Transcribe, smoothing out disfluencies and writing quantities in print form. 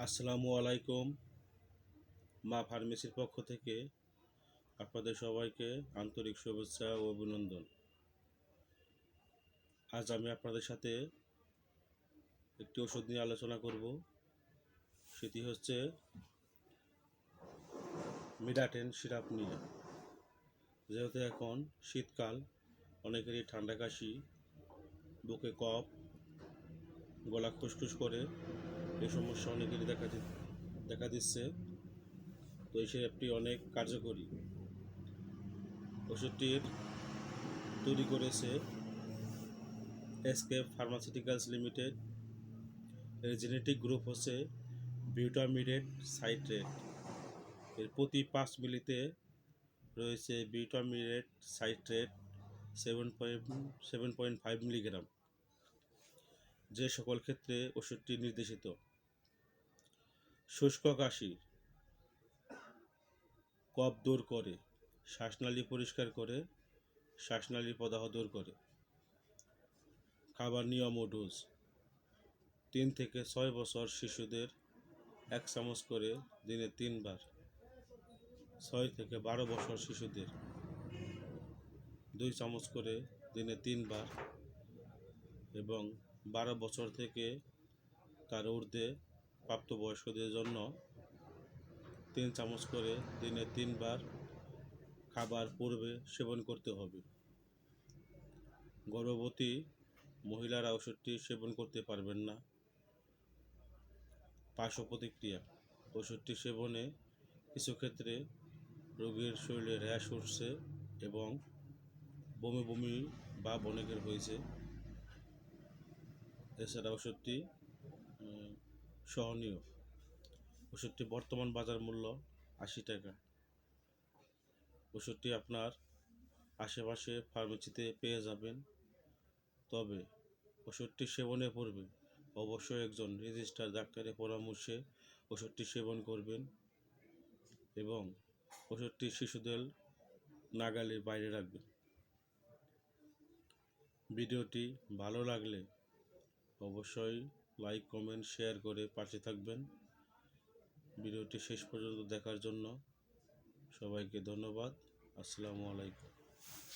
আসসালামু আলাইকুম। মা ফার্মেসির পক্ষ থেকে আপনাদের সবাইকে আন্তরিক শুভেচ্ছা ও অভিনন্দন। আজ আমি আপনাদের সাথে একটি ওষুধ নিয়ে আলোচনা করব। সেটি হচ্ছে মিডাটেন সিরাপ নিয়ে। যেহেতু এখন শীতকাল, অনেকেরই ঠান্ডা কাশি, বুকে কফ, গলা খুসখুস করে, এই সমস্যা অনেকেরই দেখা দিচ্ছে। তো এই সিরাপটি অনেক কার্যকরী। ওষুধটির তৈরি করেছে এসকেপ ফার্মাসিউটিক্যালস লিমিটেড। এর জেনেটিক গ্রুপ হচ্ছে বিউটামিরেট সাইট্রেট। এর প্রতি 5 মিলিতে রয়েছে বিউটামিরেট সাইট্রেট 7.5 মিলিগ্রাম, যে সকল ক্ষেত্রে ওষুধটি নির্দেশিত। শুষ্ক কাশি, কফ দূর করে, শ্বাসনালী পরিষ্কার করে, শ্বাসনালীর প্রদাহ দূর করে। খাবার নিয়ম ও ডোজ: 3 থেকে 6 বছর শিশুদের 1 চামচ করে দিনে 3 বার, 6 থেকে 12 বছর শিশুদের 2 চামচ করে দিনে 3 বার এবং 12 বছর থেকে তার ঊর্ধ্বে প্রাপ্তবয়স্কদের জন্য 3 চামচ করে দিনে 3 বার খাবার পূর্বে সেবন করতে হবে। গর্ভবতী মহিলারা ওষুধটি সেবন করতে পারবেন না। পার্শ্ব প্রতিক্রিয়া: ওষুধটি সেবনে কিছু ক্ষেত্রে রোগীর শরীরে র্যাশ উঠছে এবং বমি বমি ভাব অনেকের হয়েছে। এছাড়া ওষুধটি সহনীয়। ওষুধটি বর্তমান বাজার মূল্য 80 টাকা। ওষুধটি আপনার আশেপাশে ফার্মেসিতে পেয়ে যাবেন। তবে ওষুধটি সেবনের পূর্বে অবশ্যই একজন রেজিস্টার্ড ডাক্তারের পরামর্শে ওষুধটি সেবন করবেন এবং ওষুধটি শিশুদের নাগালের বাইরে রাখবেন। ভিডিওটি ভালো লাগলে অবশ্যই লাইক, কমেন্ট, শেয়ার করে পাশে থাকবেন। ভিডিওটি শেষ পর্যন্ত দেখার জন্য সবাইকে ধন্যবাদ। আসসালামু আলাইকুম।